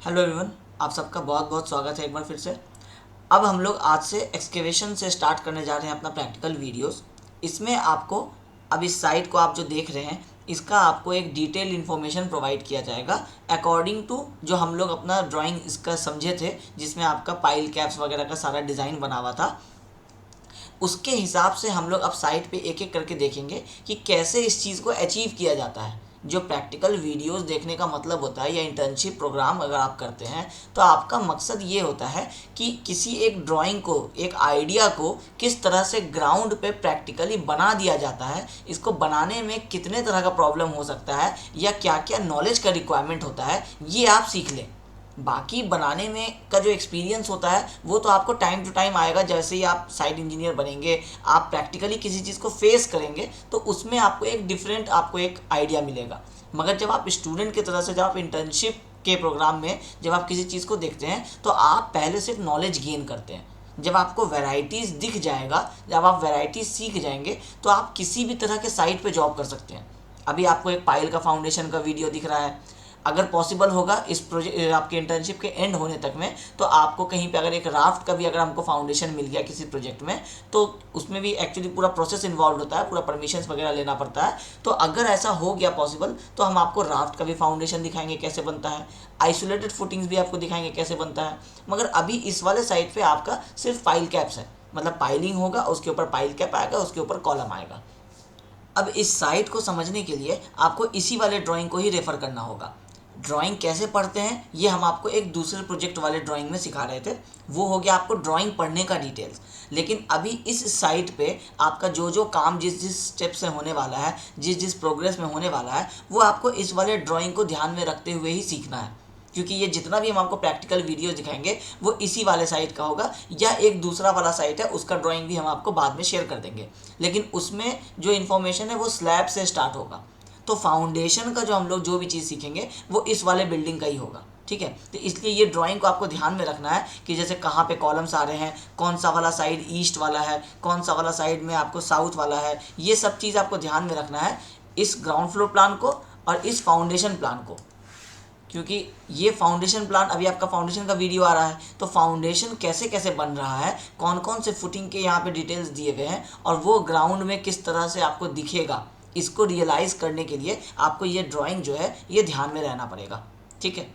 Hello everyone, आप सबका बहुत बहुत स्वागत है एक बार फिर से। अब हम लोग आज से एक्सकेवेशन से स्टार्ट करने जा रहे हैं अपना प्रैक्टिकल वीडियोस। इसमें आपको अब इस साइट को आप जो देख रहे हैं इसका आपको एक डिटेल इन्फॉर्मेशन प्रोवाइड किया जाएगा अकॉर्डिंग टू जो हम लोग अपना ड्राइंग इसका समझे थे, जिसमें आपका पाइल कैप्स वगैरह का सारा डिज़ाइन बना हुआ था। उसके हिसाब से हम लोग अब साइट पे एक एक करके देखेंगे कि कैसे इस चीज़ को अचीव किया जाता है। जो प्रैक्टिकल वीडियोस देखने का मतलब होता है या इंटर्नशिप प्रोग्राम अगर आप करते हैं तो आपका मकसद ये होता है कि किसी एक ड्राइंग को, एक आइडिया को किस तरह से ग्राउंड पे प्रैक्टिकली बना दिया जाता है, इसको बनाने में कितने तरह का प्रॉब्लम हो सकता है या क्या क्या नॉलेज का रिक्वायरमेंट होता है, ये आप सीख लें। बाकी बनाने में का जो एक्सपीरियंस होता है वो तो आपको टाइम टू टाइम आएगा। जैसे ही आप साइट इंजीनियर बनेंगे, आप प्रैक्टिकली किसी चीज़ को फेस करेंगे तो उसमें आपको एक डिफरेंट आपको एक आइडिया मिलेगा। मगर जब आप स्टूडेंट की तरह से, जब आप इंटर्नशिप के प्रोग्राम में जब आप किसी चीज़ को देखते हैं तो आप पहले सिर्फ नॉलेज गेन करते हैं। जब आपको वैरायटीज़ दिख जाएगा, जब आप वैरायटीज़ सीख जाएंगे तो आप किसी भी तरह के साइट पे जॉब कर सकते हैं। अभी आपको एक पाइल का फाउंडेशन का वीडियो दिख रहा है। अगर पॉसिबल होगा इस प्रोजेक्ट आपके इंटर्नशिप के एंड होने तक में, तो आपको कहीं पे अगर एक राफ्ट का भी अगर हमको फाउंडेशन मिल गया किसी प्रोजेक्ट में, तो उसमें भी एक्चुअली पूरा प्रोसेस इन्वॉल्व होता है, पूरा परमिशंस वगैरह लेना पड़ता है। तो अगर ऐसा हो गया पॉसिबल तो हम आपको राफ्ट का भी फाउंडेशन दिखाएंगे कैसे बनता है, आइसोलेटेड फुटिंग्स भी आपको दिखाएंगे कैसे बनता है। मगर अभी इस वाले साइड पर आपका सिर्फ पाइल कैप्स है, मतलब पाइलिंग होगा, उसके ऊपर पाइल कैप आएगा, उसके ऊपर कॉलम आएगा। अब इस साइट को समझने के लिए आपको इसी वाले ड्राइंग को ही रेफ़र करना होगा। ड्राइंग कैसे पढ़ते हैं ये हम आपको एक दूसरे प्रोजेक्ट वाले ड्राइंग में सिखा रहे थे, वो हो गया आपको ड्राइंग पढ़ने का डिटेल्स। लेकिन अभी इस साइट पे आपका जो जो काम जिस जिस स्टेप से होने वाला है, जिस जिस प्रोग्रेस में होने वाला है, वो आपको इस वाले ड्राइंग को ध्यान में रखते हुए ही सीखना है। क्योंकि ये जितना भी हम आपको प्रैक्टिकल वीडियो दिखाएंगे वो इसी वाले साइट का होगा, या एक दूसरा वाला साइट है उसका ड्राइंग भी हम आपको बाद में शेयर कर देंगे। लेकिन उसमें जो इन्फॉर्मेशन है वो स्लैब से स्टार्ट होगा। तो फाउंडेशन का जो हम लोग जो भी चीज़ सीखेंगे वो इस वाले बिल्डिंग का ही होगा, ठीक है। तो इसलिए ये ड्राइंग को आपको ध्यान में रखना है कि जैसे कहाँ पे कॉलम्स आ रहे हैं, कौन सा वाला साइड ईस्ट वाला है, कौन सा वाला साइड में आपको साउथ वाला है, ये सब चीज़ आपको ध्यान में रखना है इस ग्राउंड फ्लोर प्लान को और इस फाउंडेशन प्लान को। क्योंकि ये फाउंडेशन प्लान, अभी आपका फाउंडेशन का वीडियो आ रहा है तो फाउंडेशन कैसे कैसे बन रहा है, कौन कौन से फुटिंग के यहाँ पे डिटेल्स दिए हुए हैं और वो ग्राउंड में किस तरह से आपको दिखेगा, इसको रियलाइज़ करने के लिए आपको ये ड्राइंग जो है ये ध्यान में रहना पड़ेगा, ठीक है।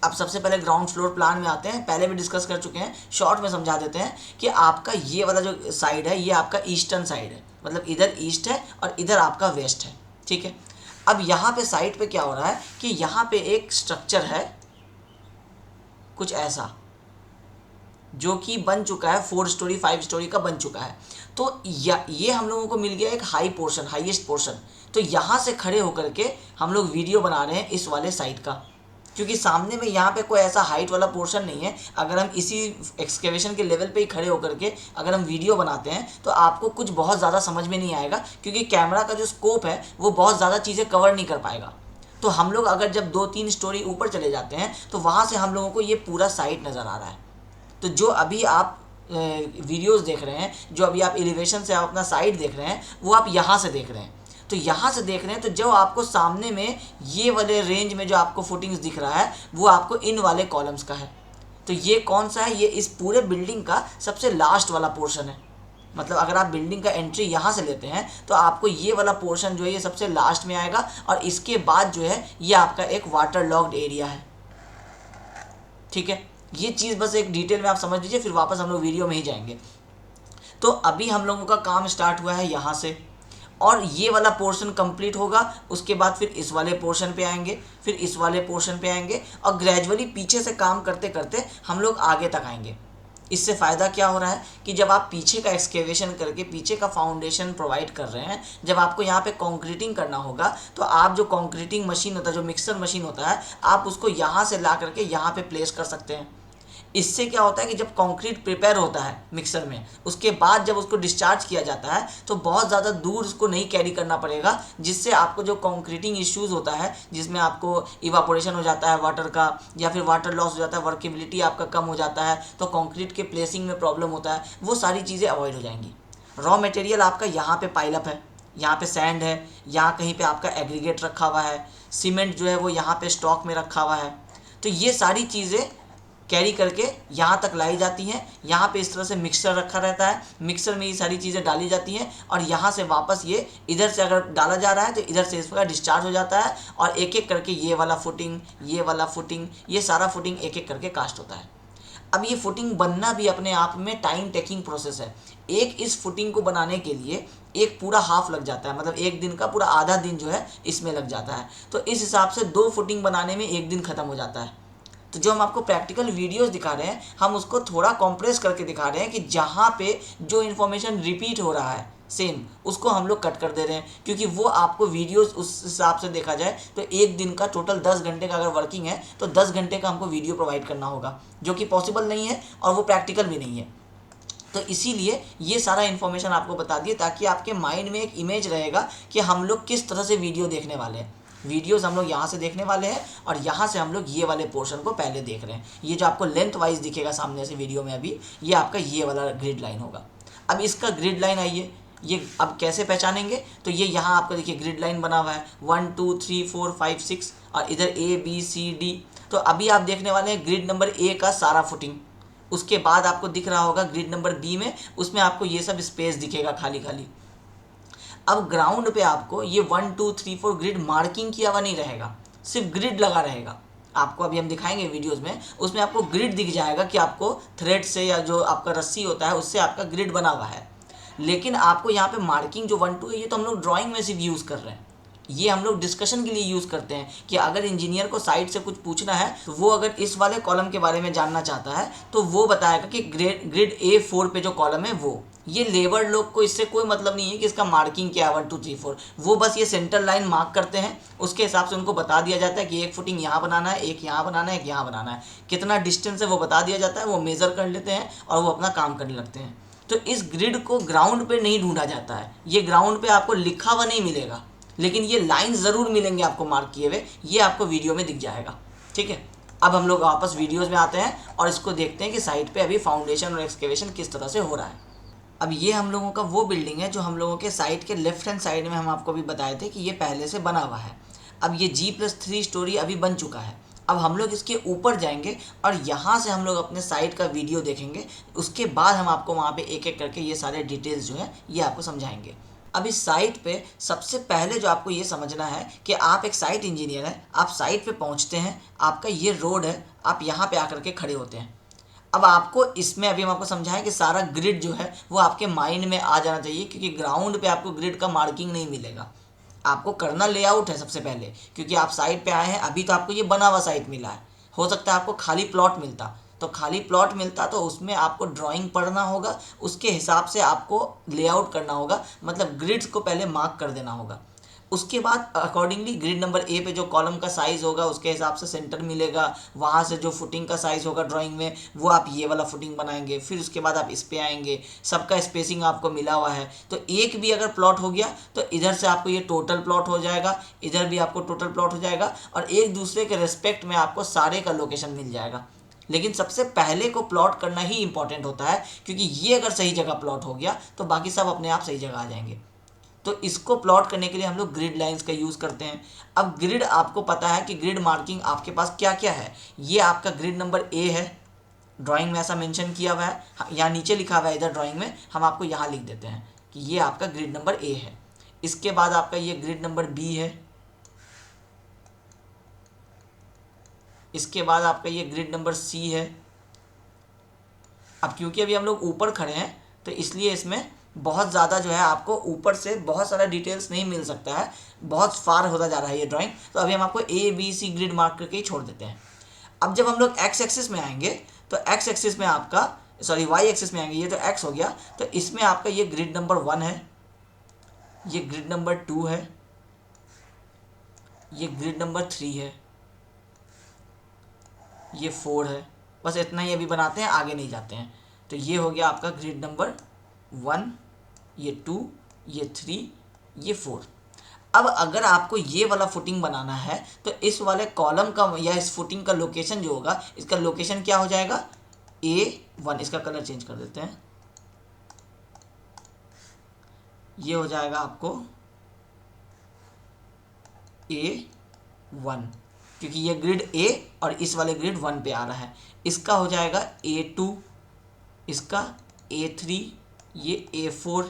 अब सबसे पहले ग्राउंड फ्लोर प्लान में आते हैं। पहले भी डिस्कस कर चुके हैं, शॉर्ट में समझा देते हैं कि आपका ये वाला जो साइड है ये आपका ईस्टर्न साइड है, मतलब इधर ईस्ट है और इधर आपका वेस्ट है, ठीक है। अब यहाँ पे साइड पे क्या हो रहा है कि यहाँ पे एक स्ट्रक्चर है कुछ ऐसा, जो कि बन चुका है 4 स्टोरी 5 स्टोरी का बन चुका है। तो ये हम लोगों को मिल गया एक हाई पोर्शन, हाईएस्ट पोर्शन। तो यहाँ से खड़े होकर के हम लोग वीडियो बना रहे हैं इस वाले साइड का, क्योंकि सामने में यहाँ पे कोई ऐसा हाइट वाला पोर्शन नहीं है। अगर हम इसी एक्सकेवेशन के लेवल पे ही खड़े होकर के अगर हम वीडियो बनाते हैं तो आपको कुछ बहुत ज़्यादा समझ में नहीं आएगा, क्योंकि कैमरा का जो स्कोप है वो बहुत ज़्यादा चीज़ें कवर नहीं कर पाएगा। तो हम लोग अगर जब 2-3 स्टोरी ऊपर चले जाते हैं तो वहाँ से हम लोगों को ये पूरा साइट नज़र आ रहा है। तो जो अभी आप वीडियोस देख रहे हैं, जो अभी आप एलिवेशन से आप अपना साइड देख रहे हैं, वो आप यहाँ से देख रहे हैं। तो यहाँ से देख रहे हैं तो जो आपको सामने में ये वाले रेंज में जो आपको फुटिंग्स दिख रहा है वो आपको इन वाले कॉलम्स का है। तो ये कौन सा है, ये इस पूरे बिल्डिंग का सबसे लास्ट वाला पोर्शन है। मतलब अगर आप बिल्डिंग का एंट्री यहाँ से लेते हैं तो आपको ये वाला पोर्शन जो है ये सबसे लास्ट में आएगा, और इसके बाद जो है ये आपका एक वाटर लॉक्ड एरिया है, ठीक है। ये चीज़ बस एक डिटेल में आप समझ लीजिए, फिर वापस हम लोग वीडियो में ही जाएंगे। तो अभी हम लोगों का काम स्टार्ट हुआ है यहाँ से, और ये वाला पोर्शन कंप्लीट होगा, उसके बाद फिर इस वाले पोर्शन पे आएंगे, फिर इस वाले पोर्शन पे आएंगे, और ग्रेजुअली पीछे से काम करते करते हम लोग आगे तक आएंगे। इससे फ़ायदा क्या हो रहा है कि जब आप पीछे का एक्सकेवेशन करके पीछे का फाउंडेशन प्रोवाइड कर रहे हैं, जब आपको यहाँ पे कंक्रीटिंग करना होगा तो आप जो कंक्रीटिंग मशीन होता है, जो मिक्सर मशीन होता है, आप उसको यहाँ से ला करके यहाँ पे प्लेस कर सकते हैं। इससे क्या होता है कि जब कंक्रीट प्रिपेयर होता है मिक्सर में, उसके बाद जब उसको डिस्चार्ज किया जाता है तो बहुत ज़्यादा दूर उसको नहीं कैरी करना पड़ेगा, जिससे आपको जो कंक्रीटिंग इश्यूज़ होता है, जिसमें आपको इवापोरेशन हो जाता है वाटर का, या फिर वाटर लॉस हो जाता है, वर्केबिलिटी आपका कम हो जाता है, तो कंक्रीट के प्लेसिंग में प्रॉब्लम होता है, वो सारी चीज़ें अवॉइड हो जाएंगी। रॉ मटेरियल आपका यहाँ पे पाइलअप है, यहाँ पे सैंड है, यहाँ कहीं पे आपका एग्रीगेट रखा हुआ है, सीमेंट जो है वो यहाँ पे स्टॉक में रखा हुआ है। तो ये सारी चीज़ें कैरी करके यहाँ तक लाई जाती हैं। यहाँ पे इस तरह से मिक्सर रखा रहता है, मिक्सर में ये सारी चीज़ें डाली जाती हैं और यहाँ से वापस ये इधर से अगर डाला जा रहा है तो इधर से इसका डिस्चार्ज हो जाता है और एक एक करके ये वाला फुटिंग, ये वाला फुटिंग, ये सारा फुटिंग एक एक करके कास्ट होता है। अब ये फुटिंग बनना भी अपने आप में टाइम टेकिंग प्रोसेस है। एक इस फुटिंग को बनाने के लिए एक पूरा हाफ लग जाता है, मतलब एक दिन का पूरा आधा दिन जो है इसमें लग जाता है। तो इस हिसाब से 2 फुटिंग बनाने में एक दिन ख़त्म हो जाता है। तो जो हम आपको प्रैक्टिकल वीडियोस दिखा रहे हैं, हम उसको थोड़ा कॉम्प्रेस करके दिखा रहे हैं कि जहाँ पे जो इन्फॉर्मेशन रिपीट हो रहा है सेम, उसको हम लोग कट कर दे रहे हैं, क्योंकि वो आपको वीडियोस उस हिसाब से देखा जाए तो एक दिन का टोटल 10 घंटे का अगर वर्किंग है तो 10 घंटे का हमको वीडियो प्रोवाइड करना होगा, जो कि पॉसिबल नहीं है और वो प्रैक्टिकल भी नहीं है। तो इसीलिए ये सारा इन्फॉर्मेशन आपको बता दिए ताकि आपके माइंड में एक इमेज रहेगा कि हम लोग किस तरह से वीडियो देखने वाले हैं। वीडियोस हम लोग यहाँ से देखने वाले हैं और यहाँ से हम लोग ये वाले पोर्शन को पहले देख रहे हैं। ये जो आपको लेंथ वाइज दिखेगा सामने से वीडियो में अभी, ये आपका ये वाला ग्रिड लाइन होगा। अब इसका ग्रिड लाइन आइए, ये अब कैसे पहचानेंगे, तो ये यहाँ आपका देखिए ग्रिड लाइन बना हुआ है 1 2 3 4 5 6 और इधर ABCD। तो अभी आप देखने वाले हैं ग्रिड नंबर A का सारा फुटिंग। उसके बाद आपको दिख रहा होगा ग्रिड नंबर B में, उसमें आपको ये सब स्पेस दिखेगा खाली खाली। अब ग्राउंड पे आपको ये 1 2 3 4 ग्रिड मार्किंग किया हुआ नहीं रहेगा, सिर्फ ग्रिड लगा रहेगा। आपको अभी हम दिखाएंगे वीडियोस में, उसमें आपको ग्रिड दिख जाएगा कि आपको थ्रेड से या जो आपका रस्सी होता है उससे आपका ग्रिड बना हुआ है। लेकिन आपको यहाँ पे मार्किंग जो 1 2 है, ये तो हम लोग ड्राइंग में सिर्फ यूज़ कर रहे हैं। ये हम लोग डिस्कशन के लिए यूज़ करते हैं कि अगर इंजीनियर को साइड से कुछ पूछना है तो वो अगर इस वाले कॉलम के बारे में जानना चाहता है तो वो बताएगा कि ग्रिड A4 पे जो कॉलम है वो। ये लेबर लोग को इससे कोई मतलब नहीं है कि इसका मार्किंग क्या है 1 2 3 4। वो बस ये सेंटर लाइन मार्क करते हैं, उसके हिसाब से उनको बता दिया जाता है कि एक फुटिंग यहाँ बनाना है, एक यहाँ बनाना है, एक यहाँ बनाना है, कितना डिस्टेंस है वो बता दिया जाता है, वो मेज़र कर लेते हैं और वो अपना काम करने लगते हैं। तो इस ग्रिड को ग्राउंड पे नहीं ढूंढा जाता है, ये ग्राउंड पे आपको लिखा हुआ नहीं मिलेगा, लेकिन ये लाइन ज़रूर मिलेंगे आपको मार्क किए हुए, ये आपको वीडियो में दिख जाएगा। ठीक है, अब हम लोग वापस वीडियोस में आते हैं और इसको देखते हैं कि साइट पे अभी फाउंडेशन और एक्सकेवेशन किस तरह से हो रहा है। अब ये हम लोगों का वो बिल्डिंग है जो हम लोगों के साइट के लेफ्ट हैंड साइड में हम आपको भी बताए थे कि ये पहले से बना हुआ है। अब ये G+3 स्टोरी अभी बन चुका है। अब हम लोग इसके ऊपर जाएंगे और यहाँ से हम लोग अपने साइट का वीडियो देखेंगे, उसके बाद हम आपको वहाँ पे एक एक करके ये सारे डिटेल्स जो है ये आपको समझाएंगे। अब इस साइट पे सबसे पहले जो आपको ये समझना है कि आप एक साइट इंजीनियर हैं, आप साइट पे पहुँचते हैं, आपका ये रोड है, आप यहाँ पे आकर के खड़े होते हैं। अब आपको इसमें अभी हम आपको समझाएं कि सारा ग्रिड जो है वो आपके माइंड में आ जाना चाहिए, क्योंकि ग्राउंड पे आपको ग्रिड का मार्किंग नहीं मिलेगा। आपको करना लेआउट है सबसे पहले, क्योंकि आप साइट पे आए हैं, अभी तो आपको ये बना हुआ साइट मिला है। हो सकता है आपको खाली प्लॉट मिलता, तो खाली प्लॉट मिलता तो उसमें आपको ड्राइंग पढ़ना होगा, उसके हिसाब से आपको लेआउट करना होगा, मतलब ग्रिड्स को पहले मार्क कर देना होगा। उसके बाद अकॉर्डिंगली ग्रिड नंबर ए पे जो कॉलम का साइज़ होगा उसके हिसाब से सेंटर मिलेगा, वहाँ से जो फुटिंग का साइज़ होगा ड्राइंग में वो आप ये वाला फुटिंग बनाएंगे, फिर उसके बाद आप इस पे आएंगे, सबका स्पेसिंग आपको मिला हुआ है। तो एक भी अगर प्लॉट हो गया तो इधर से आपको ये टोटल प्लॉट हो जाएगा, इधर भी आपको टोटल प्लॉट हो जाएगा और एक दूसरे के रिस्पेक्ट में आपको सारे का लोकेशन मिल जाएगा। लेकिन सबसे पहले को प्लॉट करना ही इंपॉर्टेंट होता है, क्योंकि ये अगर सही जगह प्लॉट हो गया तो बाकी सब अपने आप सही जगह आ जाएंगे। तो इसको प्लॉट करने के लिए हम लोग ग्रिड लाइंस का यूज़ करते हैं। अब ग्रिड आपको पता है कि ग्रिड मार्किंग आपके पास क्या क्या है। ये आपका ग्रिड नंबर ए है, ड्राइंग में ऐसा मेंशन किया हुआ है, यहाँ नीचे लिखा हुआ है, इधर ड्राइंग में हम आपको यहाँ लिख देते हैं कि ये आपका ग्रिड नंबर ए है। इसके बाद आपका ये ग्रिड नंबर बी है, इसके बाद आपका ये ग्रिड नंबर सी है। अब क्योंकि अभी हम लोग ऊपर खड़े हैं तो इसलिए इसमें बहुत ज़्यादा जो है आपको ऊपर से बहुत सारा डिटेल्स नहीं मिल सकता है, बहुत फार होता जा रहा है ये ड्राइंग, तो अभी हम आपको ABC ग्रिड मार्क करके ही छोड़ देते हैं। अब जब हम लोग एक्स एक्सिस में आएंगे तो एक्स एक्सिस में आपका वाई एक्सिस में आएंगे, ये तो एक्स हो गया, तो इसमें आपका ये ग्रिड नंबर 1 है, ये ग्रिड नंबर 2 है, ये ग्रिड नंबर 3 है, ये 4 है। बस इतना ही अभी बनाते हैं, आगे नहीं जाते हैं। तो ये हो गया आपका ग्रिड नंबर 1, ये 2, ये 3, ये 4। अब अगर आपको ये वाला फुटिंग बनाना है तो इस वाले कॉलम का या इस फुटिंग का लोकेशन जो होगा, इसका लोकेशन क्या हो जाएगा, A1। इसका कलर चेंज कर देते हैं, ये हो जाएगा आपको A1, क्योंकि ये ग्रिड ए और इस वाले ग्रिड 1 पे आ रहा है। इसका हो जाएगा A2, इसका A3, ये A4,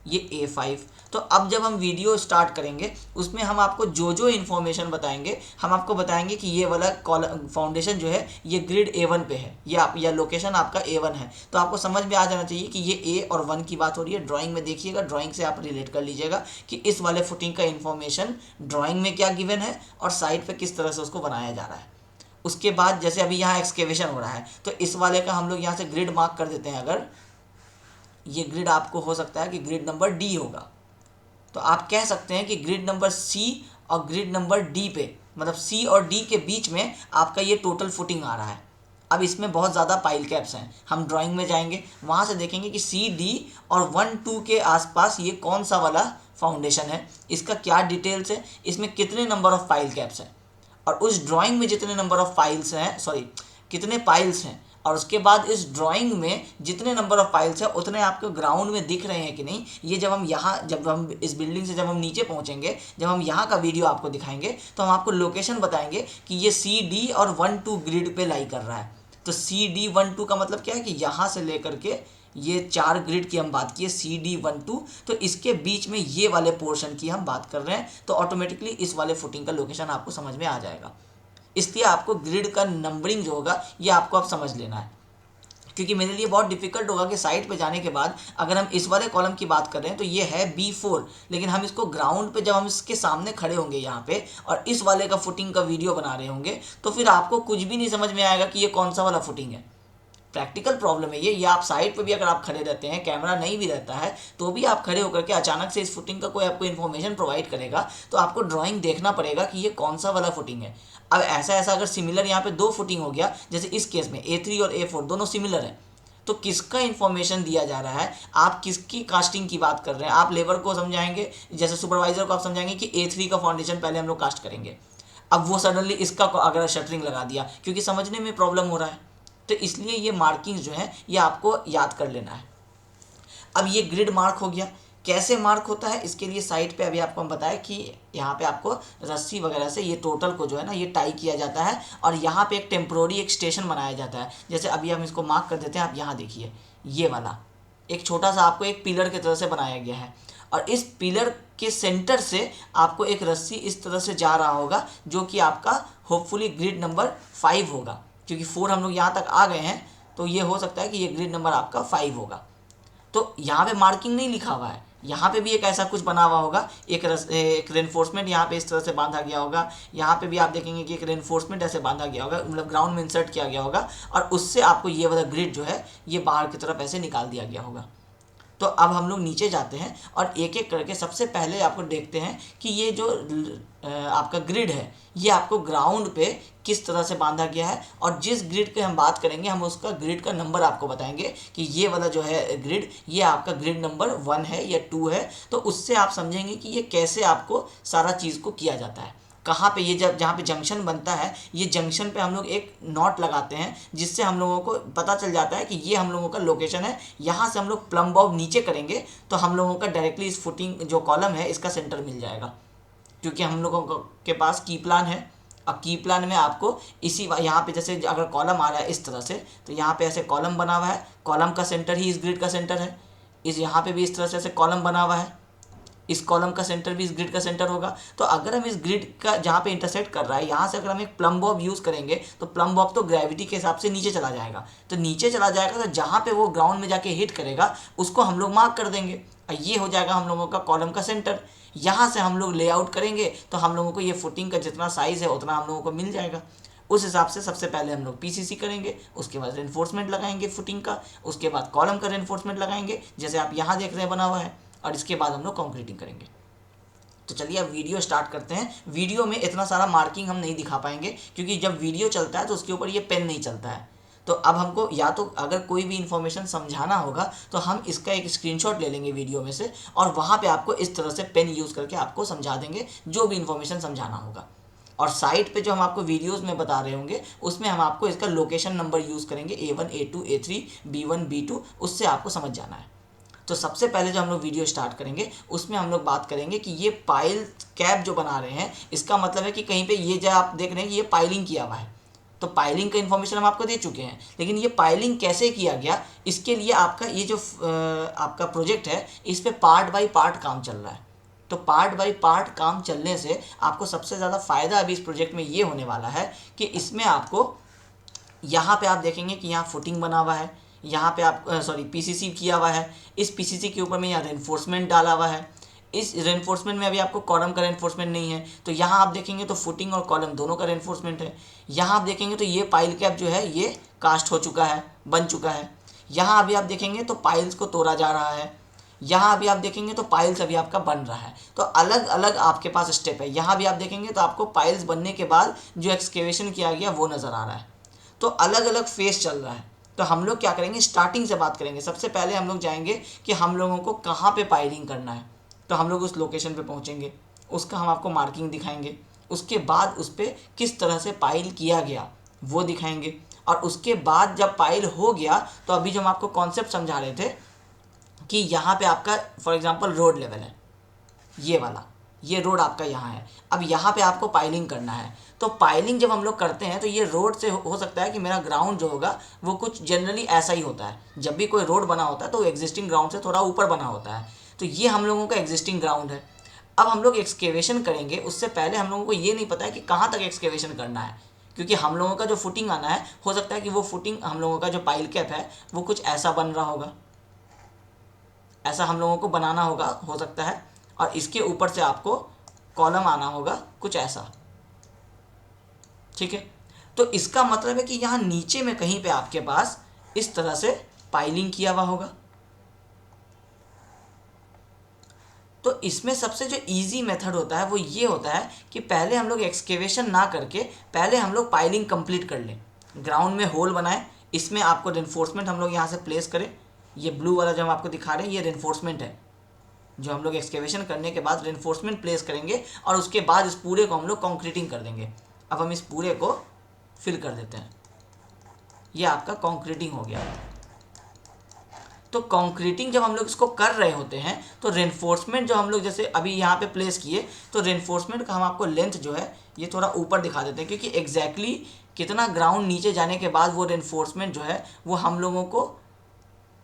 ये A5। तो अब जब हम वीडियो स्टार्ट करेंगे उसमें हम आपको जो जो इन्फॉर्मेशन बताएंगे, हम आपको बताएंगे कि ये वाला फाउंडेशन जो है ये ग्रिड A1 पे है, ये आप या लोकेशन आपका A1 है। तो आपको समझ में आ जाना चाहिए कि ये A और 1 की बात हो रही है। ड्राइंग में देखिएगा, ड्राइंग से आप रिलेट कर लीजिएगा कि इस वाले फुटिंग का इन्फॉर्मेशन ड्राइंग में क्या गिवन है और साइड पर किस तरह से उसको बनाया जा रहा है। उसके बाद जैसे अभी यहाँ एक्सकेवेशन हो रहा है तो इस वाले का हम लोग यहाँ से ग्रिड मार्क कर देते हैं। अगर ये ग्रिड आपको हो सकता है कि ग्रिड नंबर डी होगा, तो आप कह सकते हैं कि ग्रिड नंबर सी और ग्रिड नंबर डी पे, मतलब सी और डी के बीच में आपका ये टोटल फुटिंग आ रहा है। अब इसमें बहुत ज़्यादा पाइल कैप्स हैं। हम ड्राइंग में जाएंगे, वहाँ से देखेंगे कि सी डी और 1 2 के आसपास ये कौन सा वाला फाउंडेशन है, इसका क्या डिटेल्स है, इसमें कितने नंबर ऑफ पाइल कैप्स हैं, और उस ड्राइंग में जितने नंबर ऑफ फाइल्स हैं, कितने पाइल्स हैं, और उसके बाद इस ड्राइंग में जितने नंबर ऑफ फाइल्स हैं उतने आपको ग्राउंड में दिख रहे हैं कि नहीं। ये जब हम इस बिल्डिंग से जब हम नीचे पहुंचेंगे, जब हम यहाँ का वीडियो आपको दिखाएंगे तो हम आपको लोकेशन बताएंगे कि ये सी डी और 1 2 ग्रिड पे लाई कर रहा है। तो सी डी 1 2 का मतलब क्या है कि यहाँ से लेकर के ये 4 ग्रिड की हम बात किए, सी डी 1 2, तो इसके बीच में ये वाले पोर्शन की हम बात कर रहे हैं। तो ऑटोमेटिकली इस वाले फुटिंग का लोकेशन आपको समझ में आ जाएगा। इसलिए आपको ग्रिड का नंबरिंग जो होगा ये आपको अब समझ लेना है, क्योंकि मेरे लिए बहुत डिफिकल्ट होगा कि साइट पे जाने के बाद अगर हम इस वाले कॉलम की बात कर रहे हैं तो ये है B4, लेकिन हम इसको ग्राउंड पे जब हम इसके सामने खड़े होंगे यहाँ पे और इस वाले का फुटिंग का वीडियो बना रहे होंगे तो फिर आपको कुछ भी नहीं समझ में आएगा कि ये कौन सा वाला फुटिंग है। प्रैक्टिकल प्रॉब्लम है ये आप साइट पे भी अगर आप खड़े रहते हैं, कैमरा नहीं भी रहता है, तो भी आप खड़े होकर के अचानक से इस फुटिंग का कोई आपको इन्फॉर्मेशन प्रोवाइड करेगा तो आपको ड्राइंग देखना पड़ेगा कि ये कौन सा वाला फुटिंग है। अब ऐसा अगर सिमिलर यहाँ पे 2 फुटिंग हो गया, जैसे इस केस में A3 और A4 दोनों सिमिलर है, तो किसका इन्फॉर्मेशन दिया जा रहा है, आप किसकी कास्टिंग की बात कर रहे हैं। आप लेबर को समझाएंगे, जैसे सुपरवाइजर को आप समझाएंगे कि A3 का फाउंडेशन पहले हम लोग कास्ट करेंगे, अब वो सडनली इसका अगर शटरिंग लगा दिया, क्योंकि समझने में प्रॉब्लम हो रहा है। तो इसलिए ये मार्किंग्स जो है ये आपको याद कर लेना है। अब ये ग्रिड मार्क हो गया, कैसे मार्क होता है इसके लिए साइट पे अभी आपको हम बताया कि यहाँ पे आपको रस्सी वगैरह से ये टोटल को जो है ना ये टाई किया जाता है और यहाँ पे एक टेम्प्रोरी एक स्टेशन बनाया जाता है। जैसे अभी हम इसको मार्क कर देते हैं, आप यहाँ देखिए ये वाला एक छोटा सा आपको एक पिलर की तरह से बनाया गया है और इस पिलर के सेंटर से आपको एक रस्सी इस तरह से जा रहा होगा जो कि आपका होपफुली ग्रिड नंबर 5 होगा, क्योंकि 4 हम लोग यहाँ तक आ गए हैं तो ये हो सकता है कि ये ग्रिड नंबर आपका 5 होगा। तो यहाँ पे मार्किंग नहीं लिखा हुआ है, यहाँ पे भी एक ऐसा कुछ बना हुआ होगा, एक रेनफोर्समेंट यहाँ पे इस तरह से बांधा गया होगा। यहाँ पे भी आप देखेंगे कि एक रेनफोर्समेंट ऐसे बांधा गया होगा, मतलब ग्राउंड में इंसर्ट किया गया होगा और उससे आपको ये वाला ग्रिड जो है ये बाहर की तरफ ऐसे निकाल दिया गया होगा। तो अब हम लोग नीचे जाते हैं और एक एक करके सबसे पहले आपको देखते हैं कि ये जो आपका ग्रिड है ये आपको ग्राउंड पे किस तरह से बांधा गया है, और जिस ग्रिड की हम बात करेंगे हम उसका ग्रिड का नंबर आपको बताएंगे कि ये वाला जो है ग्रिड ये आपका ग्रिड नंबर 1 है या 2 है। तो उससे आप समझेंगे कि ये कैसे आपको सारा चीज़ को किया जाता है। कहाँ पे ये जहाँ पे जंक्शन बनता है, ये जंक्शन पे हम लोग एक नॉट लगाते हैं जिससे हम लोगों को पता चल जाता है कि ये हम लोगों का लोकेशन है। यहाँ से हम लोग प्लम बॉब नीचे करेंगे तो हम लोगों का डायरेक्टली इस फुटिंग जो कॉलम है इसका सेंटर मिल जाएगा, क्योंकि हम लोगों के पास की प्लान है। अब की प्लान में आपको इसी यहाँ पे जैसे अगर कॉलम आ रहा है इस तरह से, तो यहाँ पे ऐसे कॉलम बना हुआ है, कॉलम का सेंटर ही इस ग्रिड का सेंटर है। इस यहाँ पे भी इस तरह से ऐसे कॉलम बना हुआ है, इस कॉलम का सेंटर भी इस ग्रिड का सेंटर होगा। तो अगर हम इस ग्रिड का जहाँ पे इंटरसेक्ट कर रहा है यहाँ से अगर हम एक प्लम बॉब यूज़ करेंगे तो प्लम बॉब तो ग्रेविटी के हिसाब से नीचे चला जाएगा, तो नीचे चला जाएगा तो जहाँ पे वो ग्राउंड में जाके हिट करेगा उसको हम लोग मार्क कर देंगे। ये हो जाएगा हम लोगों का कॉलम का सेंटर। यहाँ से हम लोग लेआउट करेंगे तो हम लोगों को ये फुटिंग का जितना साइज़ है उतना हम लोगों को मिल जाएगा। उस हिसाब से सबसे पहले हम लोग पीसीसी करेंगे, उसके बाद रेनफोर्समेंट लगाएंगे फुटिंग का, उसके बाद कॉलम का रेनफोर्समेंट लगाएंगे जैसे आप यहाँ देख रहे हैं बना हुआ है, और इसके बाद हम लोग कंक्रीटिंग करेंगे। तो चलिए अब वीडियो स्टार्ट करते हैं। वीडियो में इतना सारा मार्किंग हम नहीं दिखा पाएंगे क्योंकि जब वीडियो चलता है तो उसके ऊपर ये पेन नहीं चलता है। तो अब हमको या तो अगर कोई भी इन्फॉर्मेशन समझाना होगा तो हम इसका एक स्क्रीनशॉट ले लेंगे वीडियो में से और वहाँ पे आपको इस तरह से पेन यूज़ करके आपको समझा देंगे जो भी इन्फॉर्मेशन समझाना होगा। और साइट पे जो हम आपको वीडियोस में बता रहे होंगे उसमें हम आपको इसका लोकेशन नंबर यूज़ करेंगे A1 A2 A3 B1 B2, उससे आपको समझ जाना है। तो सबसे पहले जो हम लोग वीडियो स्टार्ट करेंगे उसमें हम लोग बात करेंगे कि ये पाइल कैप जो बना रहे हैं इसका मतलब है कि कहीं पे ये जो आप देख रहे हैं कि ये पाइलिंग किया हुआ है, तो पाइलिंग का इन्फॉर्मेशन हम आपको दे चुके हैं, लेकिन ये पाइलिंग कैसे किया गया इसके लिए आपका ये जो आपका प्रोजेक्ट है इस पर पार्ट बाई पार्ट काम चल रहा है। तो पार्ट बाई पार्ट काम चलने से आपको सबसे ज़्यादा फ़ायदा अभी इस प्रोजेक्ट में ये होने वाला है कि इसमें आपको यहाँ पे आप देखेंगे कि यहाँ फुटिंग बना हुआ है, यहाँ पे आप पीसीसी किया हुआ है, इस पीसीसी के ऊपर में यहाँ रेनफोर्समेंट डाला हुआ है, इस रेनफोर्समेंट में अभी आपको कॉलम का रेनफोर्समेंट नहीं है, तो यहाँ आप देखेंगे तो फुटिंग और कॉलम दोनों का रेनफोर्समेंट है। यहाँ आप देखेंगे तो ये पाइल कैप जो है ये कास्ट हो चुका है, बन चुका है। यहाँ अभी आप देखेंगे तो पाइल्स को तोड़ा जा रहा है, यहाँ अभी आप देखेंगे तो पाइल्स अभी आपका बन रहा है। तो अलग अलग आपके पास स्टेप है। यहाँ भी आप देखेंगे तो आपको पाइल्स बनने के बाद जो एक्सकेवेशन किया गया वो नज़र आ रहा है। तो अलग अलग फेज चल रहा है। तो हम लोग क्या करेंगे, स्टार्टिंग से बात करेंगे। सबसे पहले हम लोग जाएंगे कि हम लोगों को कहाँ पे पाइलिंग करना है, तो हम लोग उस लोकेशन पे पहुँचेंगे, उसका हम आपको मार्किंग दिखाएंगे, उसके बाद उस पर किस तरह से पाइल किया गया वो दिखाएंगे, और उसके बाद जब पाइल हो गया तो अभी जो हम आपको कॉन्सेप्ट समझा रहे थे कि यहाँ पे आपका फॉर एग्जांपल रोड लेवल है, ये वाला, ये रोड आपका यहाँ है, अब यहाँ पे आपको पाइलिंग करना है। तो पाइलिंग जब हम लोग करते हैं तो ये रोड से हो सकता है कि मेरा ग्राउंड जो होगा वो कुछ जनरली ऐसा ही होता है। जब भी कोई रोड बना होता है तो एग्जिस्टिंग ग्राउंड से थोड़ा ऊपर बना होता है। तो ये हम लोगों का एग्जिस्टिंग ग्राउंड है। अब हम लोग एक्सकेवेशन करेंगे, उससे पहले हम लोगों को ये नहीं पता है कि कहाँ तक एक्सकेवेशन करना है, क्योंकि हम लोगों का जो फुटिंग आना है हो सकता है कि वो फुटिंग हम लोगों का जो पाइल कैप है वो कुछ ऐसा बन रहा होगा, ऐसा हम लोगों को बनाना होगा हो सकता है, और इसके ऊपर से आपको कॉलम आना होगा कुछ ऐसा, ठीक है। तो इसका मतलब है कि यहाँ नीचे में कहीं पे आपके पास इस तरह से पाइलिंग किया हुआ होगा। तो इसमें सबसे जो इजी मेथड होता है वो ये होता है कि पहले हम लोग एक्सकेवेशन ना करके पहले हम लोग पाइलिंग कंप्लीट कर लें। ग्राउंड में होल बनाएं, इसमें आपको रेनफोर्समेंट हम लोग यहाँ से प्लेस करें। ये ब्लू वाला जो हम आपको दिखा रहे हैं ये रेनफोर्समेंट है, जो हम लोग एक्सकेवेशन करने के बाद रेनफोर्समेंट प्लेस करेंगे, और उसके बाद इस पूरे को हम लोग कॉन्क्रीटिंग कर देंगे। अब हम इस पूरे को फिल कर देते हैं, ये आपका कॉन्क्रीटिंग हो गया। तो कॉन्क्रीटिंग जब हम लोग इसको कर रहे होते हैं तो रेनफोर्समेंट जो हम लोग जैसे अभी यहाँ पे प्लेस किए, तो रेनफोर्समेंट का हम आपको लेंथ जो है ये थोड़ा ऊपर दिखा देते हैं, क्योंकि एग्जैक्टली कितना ग्राउंड नीचे जाने के बाद वो रेनफोर्समेंट जो है वो हम लोगों को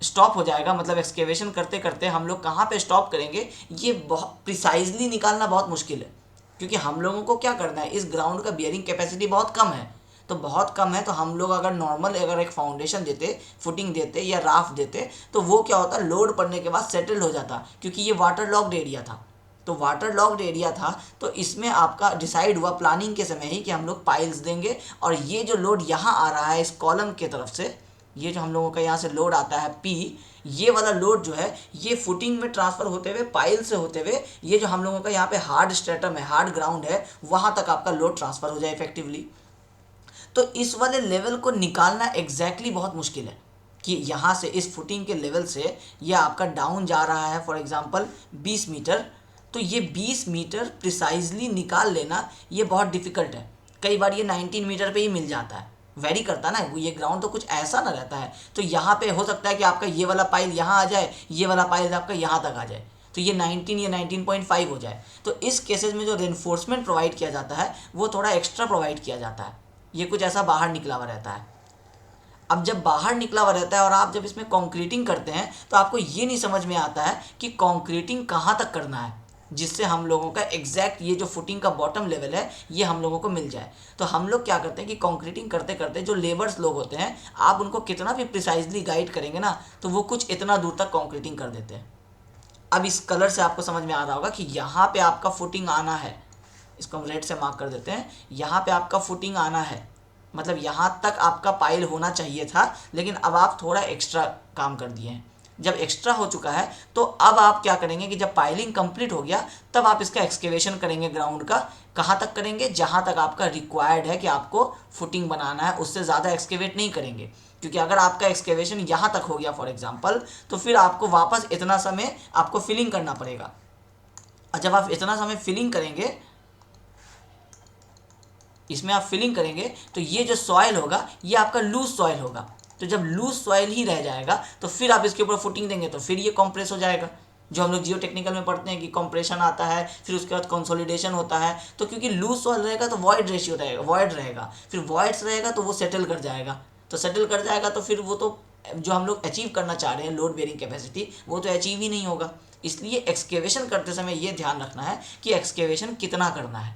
स्टॉप हो जाएगा। मतलब एक्सकेवेशन करते करते हम लोग कहाँ पे स्टॉप करेंगे ये बहुत प्रिसाइजली निकालना बहुत मुश्किल है, क्योंकि हम लोगों को क्या करना है, इस ग्राउंड का बियरिंग कैपेसिटी बहुत कम है। तो बहुत कम है, तो हम लोग अगर नॉर्मल अगर एक फाउंडेशन देते, फुटिंग देते या राफ्ट देते, तो वो क्या होता, लोड पड़ने के बाद सेटल हो जाता, क्योंकि ये वाटर लॉक्ड एरिया था। तो वाटर लॉक्ड एरिया था तो इसमें आपका डिसाइड हुआ प्लानिंग के समय ही कि हम लोग पाइल्स देंगे, और ये जो लोड यहाँ आ रहा है इस कॉलम के तरफ से, ये जो हम लोगों का यहाँ से लोड आता है P, ये वाला लोड जो है ये फुटिंग में ट्रांसफ़र होते हुए पाइल से होते हुए ये जो हम लोगों का यहाँ पे हार्ड स्ट्रेटम है, हार्ड ग्राउंड है, वहाँ तक आपका लोड ट्रांसफ़र हो जाए इफेक्टिवली। तो इस वाले लेवल को निकालना एग्जैक्टली बहुत मुश्किल है कि यहाँ से इस फुटिंग के लेवल से ये आपका डाउन जा रहा है फॉर एग्जांपल 20 मीटर, तो ये 20 मीटर प्रिसाइजली निकाल लेना ये बहुत डिफ़िकल्ट है। कई बार ये 19 मीटर पे ही मिल जाता है, वेरी करता ना, ये ग्राउंड तो कुछ ऐसा ना रहता है। तो यहाँ पे हो सकता है कि आपका ये वाला पाइल यहाँ आ जाए, ये वाला पाइल आपका यहाँ तक आ जाए, तो ये 19 या 19.5 हो जाए। तो इस केसेस में जो रेनफोर्समेंट प्रोवाइड किया जाता है वो थोड़ा एक्स्ट्रा प्रोवाइड किया जाता है, ये कुछ ऐसा बाहर निकला हुआ रहता है। अब जब बाहर निकला हुआ रहता है और आप जब इसमें कंक्रीटिंग करते हैं तो आपको ये नहीं समझ में आता है कि कंक्रीटिंग कहाँ तक करना है, जिससे हम लोगों का एग्जैक्ट ये जो फुटिंग का बॉटम लेवल है ये हम लोगों को मिल जाए। तो हम लोग क्या करते हैं कि कंक्रीटिंग करते करते जो लेबर्स लोग होते हैं, आप उनको कितना भी प्रिसाइजली गाइड करेंगे ना तो वो कुछ इतना दूर तक कंक्रीटिंग कर देते हैं। अब इस कलर से आपको समझ में आ रहा होगा कि यहाँ पे आपका फुटिंग आना है, इसको हम रेड से मार्क कर देते हैं, यहाँ पे आपका फुटिंग आना है, मतलब यहाँ तक आपका पाइल होना चाहिए था, लेकिन अब आप थोड़ा एक्स्ट्रा काम कर दिए हैं। जब एक्स्ट्रा हो चुका है तो अब आप क्या करेंगे कि जब पाइलिंग कंप्लीट हो गया तब आप इसका एक्सकेवेशन करेंगे ग्राउंड का। कहाँ तक करेंगे, जहाँ तक आपका रिक्वायर्ड है कि आपको फुटिंग बनाना है, उससे ज़्यादा एक्सकेवेट नहीं करेंगे, क्योंकि अगर आपका एक्सकेवेशन यहाँ तक हो गया फॉर एग्जांपल, तो फिर आपको वापस इतना समय आपको फिलिंग करना पड़ेगा। और जब आप इतना समय फिलिंग करेंगे, इसमें आप फिलिंग करेंगे, तो ये जो सॉइल होगा ये आपका लूज सॉइल होगा, तो जब लूज सॉइल ही रह जाएगा तो फिर आप इसके ऊपर फुटिंग देंगे तो फिर ये कॉम्प्रेस हो जाएगा, जो हम लोग जियो टेक्निकल में पढ़ते हैं कि कॉम्प्रेशन आता है, फिर उसके बाद कंसोलिडेशन होता है। तो क्योंकि लूज सॉइल रहेगा तो वॉइड रेशियो रहेगा, वॉइड रहेगा, फिर वॉइड्स रहेगा तो वो सेटल कर जाएगा, तो सेटल कर जाएगा तो फिर वो तो जो हम लोग अचीव करना चाह रहे हैं लोड बेयरिंग कैपेसिटी वो तो अचीव ही नहीं होगा। इसलिए एक्सकेवेशन करते समय ये ध्यान रखना है कि एक्सकेवेशन कितना करना है।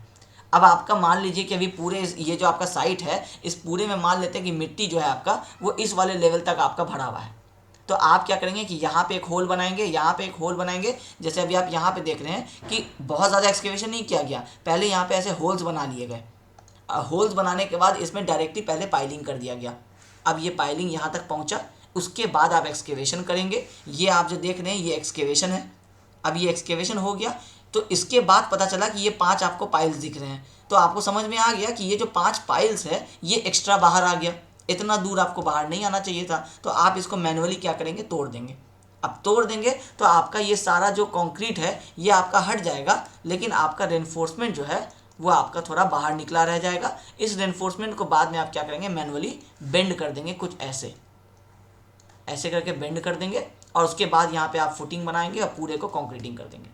अब आपका मान लीजिए कि अभी पूरे ये जो आपका साइट है इस पूरे में मान लेते हैं कि मिट्टी जो है आपका वो इस वाले लेवल तक आपका भरा हुआ है, तो आप क्या करेंगे कि यहाँ पे एक होल बनाएंगे, यहाँ पे एक होल बनाएंगे। जैसे अभी आप यहाँ पे देख रहे हैं कि बहुत ज़्यादा एक्सकेवेशन नहीं किया गया, पहले यहाँ पे ऐसे होल्स बना लिए गए। होल्स बनाने के बाद इसमें डायरेक्टली पहले पाइलिंग कर दिया गया। अब ये पाइलिंग यहाँ तक पहुँचा, उसके बाद आप एक्सकेवेशन करेंगे। ये आप जो देख रहे हैं ये एक्सकेवेशन है। अब ये एक्सकेवेशन हो गया तो इसके बाद पता चला कि ये 5 आपको पाइल्स दिख रहे हैं, तो आपको समझ में आ गया कि ये जो 5 पाइल्स है ये एक्स्ट्रा बाहर आ गया, इतना दूर आपको बाहर नहीं आना चाहिए था। तो आप इसको मैनुअली क्या करेंगे, तोड़ देंगे। अब तोड़ देंगे तो आपका ये सारा जो कंक्रीट है ये आपका हट जाएगा, लेकिन आपका रेनफोर्समेंट जो है वो आपका थोड़ा बाहर निकला रह जाएगा। इस रेनफोर्समेंट को बाद में आप क्या करेंगे, मैनुअली बेंड कर देंगे, कुछ ऐसे ऐसे करके बेंड कर देंगे, और उसके बाद यहाँ पे आप फुटिंग बनाएंगे और पूरे को कंक्रीटिंग कर देंगे।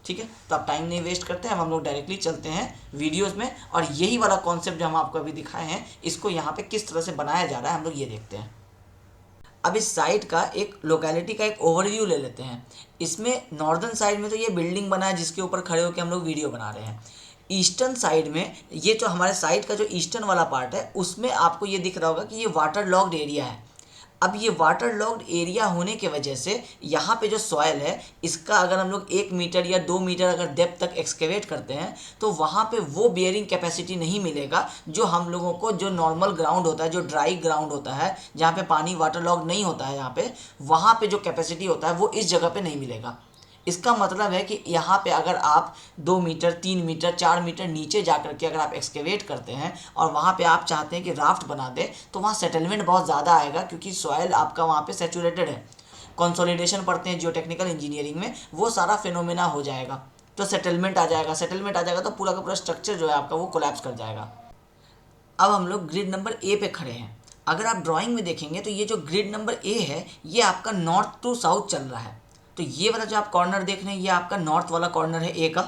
ठीक है, तो आप टाइम नहीं वेस्ट करते हैं, हम लोग डायरेक्टली चलते हैं वीडियोस में, और यही वाला कॉन्सेप्ट जो हम आपको अभी दिखाए हैं इसको यहाँ पे किस तरह से बनाया जा रहा है हम लोग ये देखते हैं। अब इस साइट का एक लोकेलिटी का एक ओवरव्यू ले लेते हैं। इसमें नॉर्दर्न साइड में तो ये बिल्डिंग बना है जिसके ऊपर खड़े होकर हम लोग वीडियो बना रहे हैं। ईस्टर्न साइड में ये जो हमारे साइट का जो ईस्टर्न वाला पार्ट है उसमें आपको ये दिख रहा होगा कि ये वाटर लॉक्ड एरिया है। अब ये वाटर लॉक्ड एरिया होने के वजह से यहाँ पे जो सॉयल है इसका अगर हम लोग 1 मीटर या 2 मीटर अगर डेप्थ तक एक्सकेवेट करते हैं तो वहाँ पे वो बियरिंग कैपेसिटी नहीं मिलेगा जो हम लोगों को, जो नॉर्मल ग्राउंड होता है, जो ड्राई ग्राउंड होता है, जहाँ पे पानी वाटर लॉक्ड नहीं होता है, यहाँ पे वहाँ पे जो कैपेसिटी होता है वो इस जगह पे नहीं मिलेगा। इसका मतलब है कि यहाँ पे अगर आप 2 मीटर 3 मीटर 4 मीटर नीचे जा कर के अगर आप एक्सकेवेट करते हैं और वहाँ पे आप चाहते हैं कि राफ्ट बना दें तो वहाँ सेटलमेंट बहुत ज़्यादा आएगा, क्योंकि सॉयल आपका वहाँ पे सैचुरेटेड है। कंसोलिडेशन पढ़ते हैं जियोटेक्निकल इंजीनियरिंग में, वो सारा फिनोमेना हो जाएगा, तो सेटलमेंट आ जाएगा। सेटलमेंट आ जाएगा तो पूरा का पूरा स्ट्रक्चर जो है आपका वो कोलैप्स कर जाएगा। अब हम लोग ग्रिड नंबर ए पे खड़े हैं। अगर आप ड्राइंग में देखेंगे तो ये जो ग्रिड नंबर ए है ये आपका नॉर्थ टू साउथ चल रहा है। तो ये वाला जो आप कॉर्नर देख रहे हैं ये आपका नॉर्थ वाला कॉर्नर है ए का,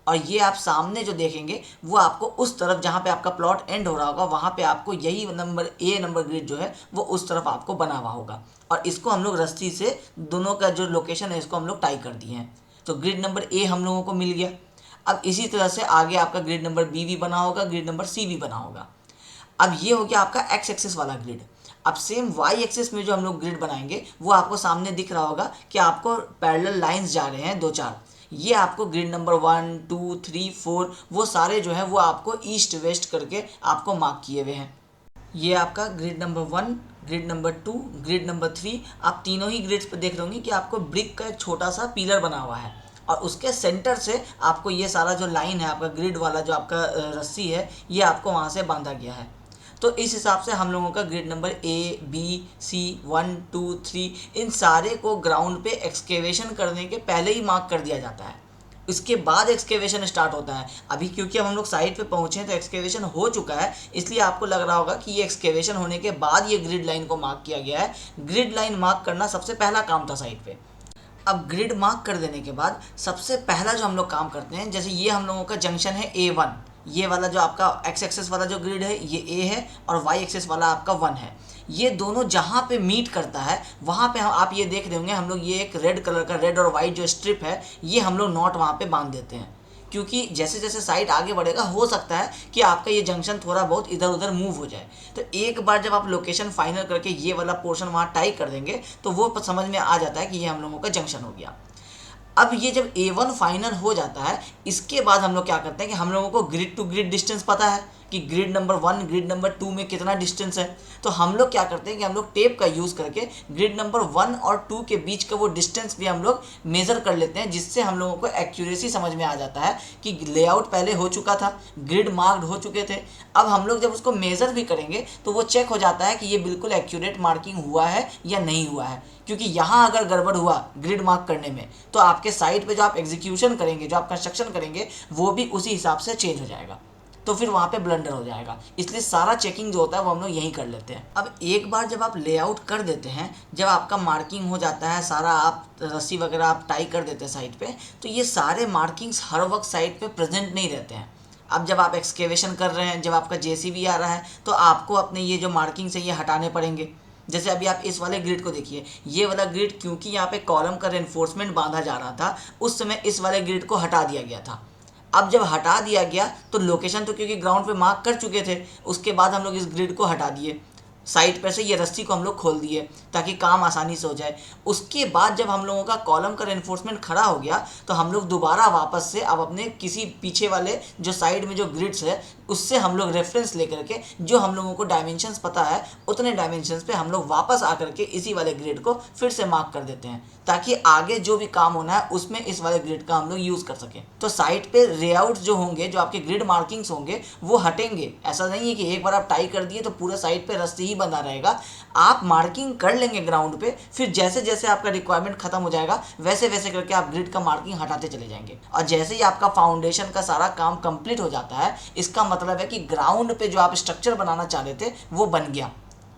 और ये आप सामने जो देखेंगे वो आपको उस तरफ जहाँ पे आपका प्लॉट एंड हो रहा होगा वहाँ पे आपको यही नंबर ए नंबर ग्रिड जो है वो उस तरफ आपको बना हुआ होगा, और इसको हम लोग रस्सी से दोनों का जो लोकेशन है इसको हम लोग टाई कर दिए हैं। तो ग्रिड नंबर ए हम लोगों को मिल गया। अब इसी तरह से आगे आपका ग्रिड नंबर बी भी बना होगा, ग्रिड नंबर सी भी बना होगा। अब ये हो गया आपका एक्स एक्सिस वाला ग्रिड। अब सेम वाई एक्सिस में जो हम लोग ग्रिड बनाएंगे वो आपको सामने दिख रहा होगा कि आपको पैरेलल लाइंस जा रहे हैं 2-4। ये आपको ग्रिड नंबर 1 2 3 4 वो सारे जो है वो आपको ईस्ट वेस्ट करके आपको मार्क किए हुए हैं। ये आपका grid number 1, grid number 2, grid number 3, आप तीनों ही ग्रिड्स पे देख रहे होंगे कि आपको ब्रिक का एक छोटा सा पिलर बना हुआ है, और उसके सेंटर से आपको ये सारा जो लाइन है आपका ग्रिड वाला जो आपका रस्सी है ये आपको वहाँ से बांधा गया है। तो इस हिसाब से हम लोगों का grid number A B C 1 2 3 इन सारे को ग्राउंड पे एक्सकेवेशन करने के पहले ही मार्क कर दिया जाता है। इसके बाद एक्सकेवेशन स्टार्ट होता है। अभी क्योंकि हम लोग साइट पे पहुँचे हैं तो एक्सकेवेशन हो चुका है, इसलिए आपको लग रहा होगा कि ये एक्सकेवेशन होने के बाद ये ग्रिड लाइन को मार्क किया गया है। ग्रिड लाइन मार्क करना सबसे पहला काम था साइट पे। अब ग्रिड मार्क कर देने के बाद सबसे पहला जो हम लोग काम करते हैं, जैसे ये हम लोगों का जंक्शन है A1, ये वाला जो आपका एक्स एक्सेस वाला जो ग्रिड है ये A है, और वाई एक्सेस वाला आपका 1 है। ये दोनों जहाँ पे मीट करता है वहाँ पे आप ये देख रहे होंगे हम लोग ये एक रेड कलर का, रेड और वाइट जो स्ट्रिप है ये हम लोग नॉट वहाँ पे बांध देते हैं, क्योंकि जैसे जैसे साइट आगे बढ़ेगा हो सकता है कि आपका ये जंक्शन थोड़ा बहुत इधर उधर मूव हो जाए। तो एक बार जब आप लोकेशन फाइनल करके ये वाला पोर्शन वहाँ टाई कर देंगे तो वो समझ में आ जाता है कि ये हम लोगों का जंक्शन हो गया। अब ये जब A1 फाइनल हो जाता है इसके बाद हम लोग क्या करते हैं कि हम लोगों को ग्रिड टू ग्रिड डिस्टेंस पता है कि ग्रिड नंबर 1 ग्रिड नंबर 2 में कितना डिस्टेंस है। तो हम लोग क्या करते हैं कि हम लोग टेप का यूज़ करके ग्रिड नंबर 1 और 2 के बीच का वो डिस्टेंस भी हम लोग मेज़र कर लेते हैं, जिससे हम लोगों को एक्यूरेसी समझ में आ जाता है कि लेआउट पहले हो चुका था, ग्रिड मार्क्ड हो चुके थे। अब हम लोग जब उसको मेज़र भी करेंगे तो वो चेक हो जाता है कि ये बिल्कुल एक्यूरेट मार्किंग हुआ है या नहीं हुआ है, क्योंकि यहाँ अगर गड़बड़ हुआ ग्रिड मार्क करने में तो आपके साइट पे जो आप एग्जीक्यूशन करेंगे, जो आप कंस्ट्रक्शन करेंगे वो भी उसी हिसाब से चेंज हो जाएगा। तो फिर वहाँ पे ब्लंडर हो जाएगा। इसलिए सारा चेकिंग जो होता है वो हम लोग यहीं कर लेते हैं। अब एक बार जब आप लेआउट कर देते हैं, जब आपका मार्किंग हो जाता है सारा, आप रस्सी वगैरह आप टाई कर देते हैं साइड पे, तो ये सारे मार्किंग्स हर वक्त साइड पे प्रेजेंट नहीं रहते हैं। अब जब आप एक्सकेवेशन कर रहे हैं, जब आपका जेसीबी आ रहा है, तो आपको अपने ये जो मार्किंग्स है ये हटाने पड़ेंगे। जैसे अभी आप इस वाले ग्रिड को देखिए, ये वाला ग्रिड क्योंकि यहाँ पे कॉलम का रेनफोर्समेंट बांधा जा रहा था, उस समय इस वाले ग्रिड को हटा दिया गया था। अब जब हटा दिया गया तो लोकेशन तो क्योंकि ग्राउंड पे मार्क कर चुके थे, उसके बाद हम लोग इस ग्रिड को हटा दिए, साइड पर से ये रस्सी को हम लोग खोल दिए ताकि काम आसानी से हो जाए। उसके बाद जब हम लोगों का कॉलम का रेनफोर्समेंट खड़ा हो गया, तो हम लोग दोबारा वापस से अब अपने किसी पीछे वाले जो साइड में जो ग्रिड्स है उससे हम लोग रेफरेंस लेकर के, जो हम लोगों को डायमेंशंस पता है उतने डायमेंशंस पे हम लोग वापस आकर के इसी वाले ग्रिड को फिर से मार्क कर देते हैं, ताकि आगे जो भी काम होना है उसमें इस वाले ग्रिड का हम लोग यूज़ कर सकें। तो साइड पे लेआउट जो होंगे, जो आपके ग्रिड मार्किंग्स होंगे, वो हटेंगे। ऐसा नहीं है कि एक बार आप टाई कर दिए तो पूरा साइड पे रस्सी ही बंधा रहेगा। आप मार्किंग कर लेंगे ग्राउंड पे, फिर जैसे जैसे आपका रिक्वायरमेंट खत्म हो जाएगा वैसे वैसे करके आप ग्रिड का मार्किंग हटाते चले जाएंगे। और जैसे ही आपका फाउंडेशन का सारा काम कंप्लीट हो जाता है, इसका मतलब है कि ग्राउंड पे जो आप स्ट्रक्चर बनाना चाह रहे थे वो बन गया।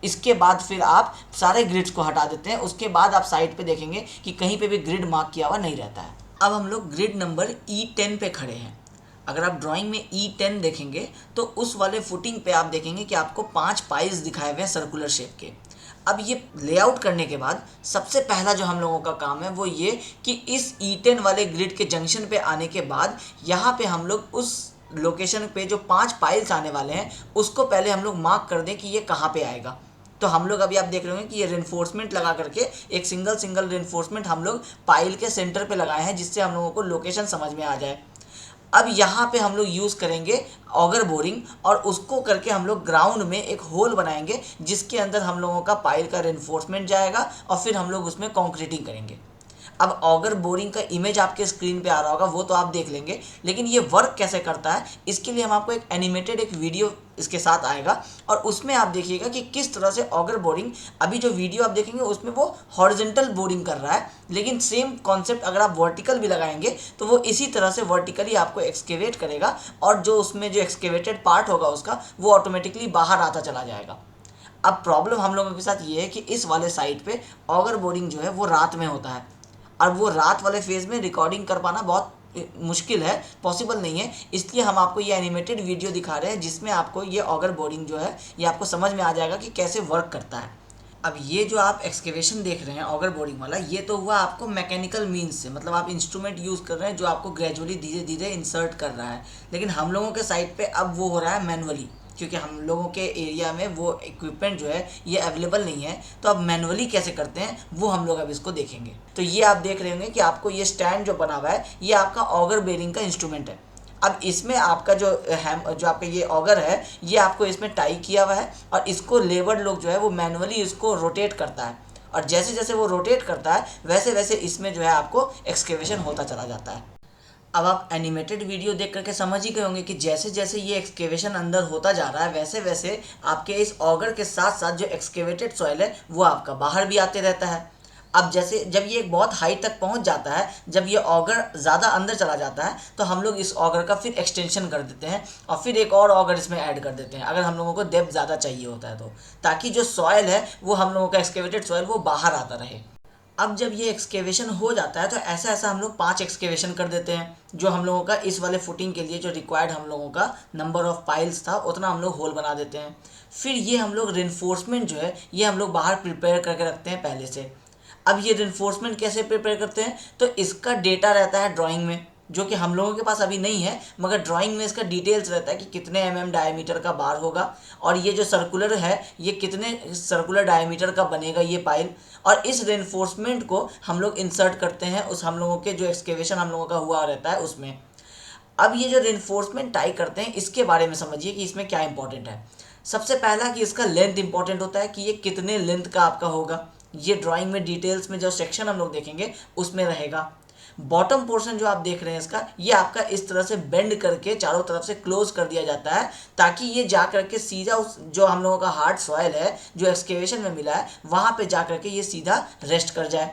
इसके बाद फिर आप सारे ग्रिड्स को हटा देते हैं। उसके बाद आप साइड पे देखेंगे कि कहीं पे भी ग्रिड मार्क किया हुआ नहीं रहता है। अब हम लोग ग्रिड नंबर E10 पे खड़े हैं। अगर आप ड्राइंग में E10 देखेंगे तो उस वाले फुटिंग पे आप देखेंगे कि आपको 5 पाइल्स दिखाए हुए हैं सर्कुलर शेप के। अब ये लेआउट करने के बाद सबसे पहला जो हम लोगों का काम है वो ये कि इस E10 वाले ग्रिड के जंक्शन पे आने के बाद यहाँ पे हम लोग उस लोकेशन पे जो 5 पाइल्स आने वाले हैं उसको पहले हम लोग मार्क कर दें कि ये कहाँ पे आएगा। तो हम लोग अभी आप देख रहे होंगे कि ये रेनफोर्समेंट लगा करके एक सिंगल रेनफोर्समेंट हम लोग पाइल के सेंटर पे लगाए हैं, जिससे हम लोगों को लोकेशन समझ में आ जाए। अब यहाँ पे हम लोग यूज़ करेंगे ऑगर बोरिंग, और उसको करके हम लोग ग्राउंड में एक होल बनाएंगे जिसके अंदर हम लोगों का पाइल का रेनफोर्समेंट जाएगा और फिर हम लोग उसमें कंक्रीटिंग करेंगे। अब ऑगर बोरिंग का इमेज आपके स्क्रीन पे आ रहा होगा, वो तो आप देख लेंगे, लेकिन ये वर्क कैसे करता है इसके लिए हम आपको एक एनिमेटेड एक वीडियो इसके साथ आएगा, और उसमें आप देखिएगा कि किस तरह से ऑगर बोरिंग, अभी जो वीडियो आप देखेंगे उसमें वो हॉरिजॉन्टल बोरिंग कर रहा है, लेकिन सेम कॉन्सेप्ट अगर आप वर्टिकल भी लगाएंगे तो वो इसी तरह से वर्टिकली आपको एक्सकेवेट करेगा, और जो उसमें जो एक्सकेवेटेड पार्ट होगा उसका वो ऑटोमेटिकली बाहर आता चला जाएगा। अब प्रॉब्लम हम लोगों के साथ ये है कि इस वाले साइड पे ऑगर बोरिंग जो है वो रात में होता है, और वो रात वाले फेज़ में रिकॉर्डिंग कर पाना बहुत मुश्किल है, पॉसिबल नहीं है। इसलिए हम आपको ये एनिमेटेड वीडियो दिखा रहे हैं जिसमें आपको ये ऑगर बोरिंग जो है ये आपको समझ में आ जाएगा कि कैसे वर्क करता है। अब ये जो आप एक्सकेवेशन देख रहे हैं ऑगर बोरिंग वाला, ये तो हुआ आपको मैकेनिकल मीन्स से, मतलब आप इंस्ट्रूमेंट यूज़ कर रहे हैं जो आपको ग्रेजुअली धीरे धीरे इंसर्ट कर रहा है। लेकिन हम लोगों के साइड पे अब वो हो रहा है मैनुअली, क्योंकि हम लोगों के एरिया में वो इक्विपमेंट जो है ये अवेलेबल नहीं है। तो अब मैनुअली कैसे करते हैं वो हम लोग अब इसको देखेंगे। तो ये आप देख रहे होंगे कि आपको ये स्टैंड जो बना हुआ है ये आपका ऑगर बेरिंग का इंस्ट्रूमेंट है। अब इसमें आपका जो आपका ये ऑगर है ये आपको इसमें टाई किया हुआ है, और इसको लेबर लोग जो है वो मैनुअली इसको रोटेट करता है, और जैसे जैसे वो रोटेट करता है वैसे वैसे इसमें जो है आपको एक्सकेवेशन होता चला जाता है। अब आप एनिमेटेड वीडियो देख करके समझ ही गए होंगे कि जैसे जैसे ये एक्सकेवेशन अंदर होता जा रहा है वैसे वैसे आपके इस ऑगर के साथ साथ जो एक्सकेवेटेड सॉइल है वो आपका बाहर भी आते रहता है। अब जैसे जब ये एक बहुत हाई तक पहुंच जाता है, जब ये ऑगर ज़्यादा अंदर चला जाता है, तो हम लोग इस ऑगर का फिर एक्सटेंशन कर देते हैं और फिर एक और ऑगर इसमें ऐड कर देते हैं, अगर हम लोगों को डेप्थ ज़्यादा चाहिए होता है तो, ताकि जो सॉइल है वो हम लोगों का एक्सकेवेटेड सॉइल वो बाहर आता रहे। अब जब ये एक्सकेवेशन हो जाता है तो ऐसा ऐसा हम लोग 5 एक्सकेवेशन कर देते हैं, जो हम लोगों का इस वाले फुटिंग के लिए जो रिक्वायर्ड हम लोगों का नंबर ऑफ पाइल्स था उतना हम लोग होल बना देते हैं। फिर ये हम लोग रेनफोर्समेंट जो है ये हम लोग बाहर प्रिपेयर करके रखते हैं पहले से। अब ये रेनफोर्समेंट कैसे प्रिपेयर करते हैं, तो इसका डेटा रहता है ड्राइंग में, जो कि हम लोगों के पास अभी नहीं है, मगर ड्राइंग में इसका डिटेल्स रहता है कि कितने डायमीटर का बार होगा, और ये जो सर्कुलर है ये कितने सर्कुलर डायमीटर का बनेगा ये पाइल, और इस रेनफोर्समेंट को हम लोग इंसर्ट करते हैं उस हम लोगों के जो एक्सकेवेशन हम लोगों का हुआ रहता है उसमें। अब ये जो रेनफोर्समेंट टाई करते हैं इसके बारे में समझिए कि इसमें क्या इंपॉर्टेंट है। सबसे पहला कि इसका लेंथ इंपॉर्टेंट होता है कि ये कितने लेंथ का आपका होगा, ये ड्राइंग में डिटेल्स में जो सेक्शन हम लोग देखेंगे उसमें रहेगा। बॉटम पोर्शन जो आप देख रहे हैं इसका, ये आपका इस तरह से बेंड करके चारों तरफ से क्लोज कर दिया जाता है, ताकि ये जा करके सीधा उस जो हम लोगों का हार्ड सॉइल है जो एक्सकेवेशन में मिला है वहाँ पे जा करके ये सीधा रेस्ट कर जाए।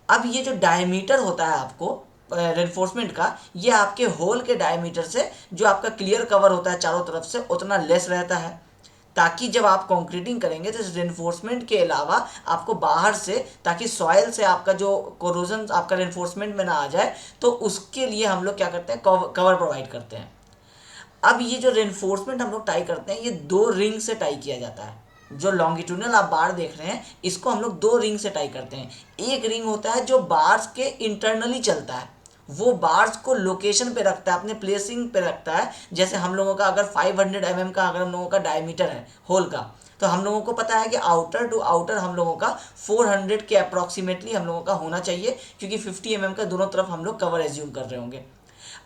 अब ये जो डायमीटर होता है आपको रेनफोर्समेंट का, ये आपके होल के डायमीटर से जो आपका क्लियर कवर होता है चारों तरफ से उतना लेस रहता है, ताकि जब आप कंक्रीटिंग करेंगे तो इस रेनफोर्समेंट के अलावा आपको बाहर से, ताकि सॉइल से आपका जो कोरोजन आपका रेनफोर्समेंट में ना आ जाए, तो उसके लिए हम लोग क्या करते हैं, कवर प्रोवाइड करते हैं। अब ये जो रेनफोर्समेंट हम लोग टाई करते हैं, ये 2 रिंग से टाई किया जाता है। जो लॉन्गिट्यूडनल आप बार देख रहे हैं, इसको हम लोग 2 रिंग से टाई करते हैं। एक रिंग होता है जो बार्स के इंटरनली चलता है, वो बार्स को लोकेशन पे रखता है, अपने प्लेसिंग पे रखता है। जैसे हम लोगों का अगर 500 mm का अगर हम लोगों का डायमीटर है होल का, तो हम लोगों को पता है कि आउटर टू आउटर हम लोगों का 400 के अप्रॉक्सीमेटली हम लोगों का होना चाहिए, क्योंकि 50 mm का दोनों तरफ हम लोग कवर एज्यूम कर रहे होंगे।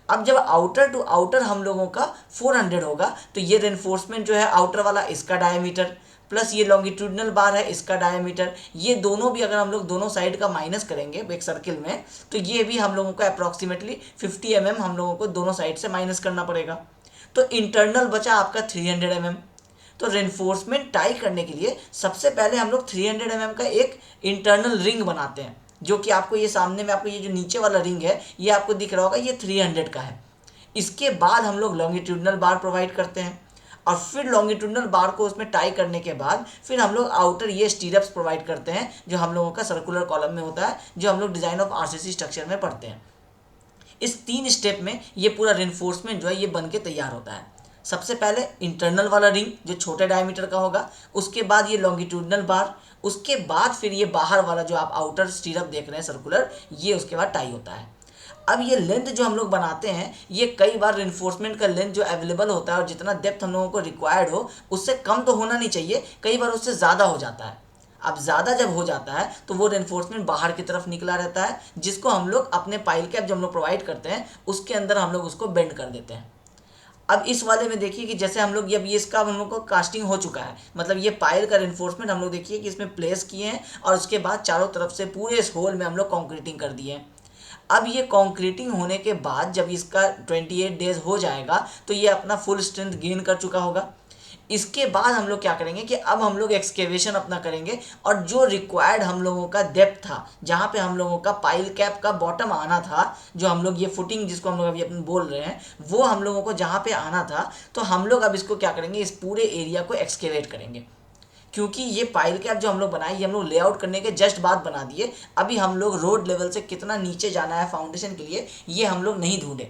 अब जब आउटर टू आउटर हम लोगों का 400 होगा, तो ये रेनफोर्समेंट जो है आउटर वाला इसका डायमीटर प्लस ये लॉन्गिट्यूडनल बार है इसका डायमीटर, ये दोनों भी अगर हम लोग दोनों साइड का माइनस करेंगे एक सर्किल में, तो ये भी हम लोगों को अप्रॉक्सीमेटली 50 mm हम लोगों को दोनों साइड से माइनस करना पड़ेगा। तो इंटरनल बचा आपका 300 mm। तो रेनफोर्समेंट टाई करने के लिए सबसे पहले हम लोग 300 mm का एक इंटरनल रिंग बनाते हैं, जो कि आपको ये सामने में आपको ये जो नीचे वाला रिंग है ये आपको दिख रहा होगा, ये 300 का है। इसके बाद हम लोग लॉन्गिट्यूडनल बार प्रोवाइड करते हैं, और फिर लॉन्गिट्यूडनल बार को उसमें टाई करने के बाद फिर हम लोग आउटर ये स्टीरअप्स प्रोवाइड करते हैं, जो हम लोगों का सर्कुलर कॉलम में होता है, जो हम लोग डिज़ाइन ऑफ आरसीसी स्ट्रक्चर में पढ़ते हैं। इस 3 स्टेप में ये पूरा रेनफोर्समेंट जो है ये बन के तैयार होता है। सबसे पहले इंटरनल वाला रिंग जो छोटे डायमीटर का होगा, उसके बाद ये लॉन्गिट्यूडनल बार, उसके बाद फिर ये बाहर वाला जो आप आउटर स्टीरअप देख रहे हैं सर्कुलर, ये उसके बाद टाई होता है। अब ये लेंथ जो हम लोग बनाते हैं, ये कई बार रेनफोर्समेंट का लेंथ जो अवेलेबल होता है और जितना डेप्थ हम लोगों को रिक्वायर्ड हो उससे कम तो होना नहीं चाहिए, कई बार उससे ज़्यादा हो जाता है। अब ज़्यादा जब हो जाता है तो वो रेनफोर्समेंट बाहर की तरफ निकला रहता है, जिसको हम लोग अपने पाइल कैप जो हम लोग प्रोवाइड करते हैं उसके अंदर हम लोग उसको बेंड कर देते हैं। अब इस वाले में देखिए कि जैसे हम लोग, अब ये इसका हम लोग को कास्टिंग हो चुका है, मतलब ये पाइल का रेनफोर्समेंट हम लोग देखिए कि इसमें प्लेस किए हैं, और उसके बाद चारों तरफ से पूरे इस होल में हम लोग कॉन्क्रीटिंग कर दिए हैं। अब ये कॉन्क्रीटिंग होने के बाद जब इसका 28 डेज हो जाएगा तो ये अपना फुल स्ट्रेंथ गेन कर चुका होगा। इसके बाद हम लोग क्या करेंगे कि अब हम लोग एक्सकेवेशन अपना करेंगे, और जो रिक्वायर्ड हम लोगों का डेप्थ था, जहाँ पे हम लोगों का पाइल कैप का बॉटम आना था, जो हम लोग ये फुटिंग जिसको हम लोग अभी अपन बोल रहे हैं, वो हम लोगों को जहाँ पे आना था, तो हम लोग अब इसको क्या करेंगे, इस पूरे एरिया को एक्सकेवेट करेंगे। क्योंकि ये पाइल कैप जो हम लोग बनाए, ये हम लोग लेआउट करने के जस्ट बाद बना दिए। अभी हम लोग रोड लेवल से कितना नीचे जाना है फाउंडेशन के लिए ये हम लोग नहीं ढूंढे,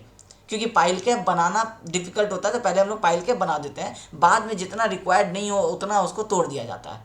क्योंकि पाइल कैप बनाना डिफिकल्ट होता है, तो पहले हम लोग पाइल कैप बना देते हैं, बाद में जितना रिक्वायर्ड नहीं हो उतना उसको तोड़ दिया जाता है।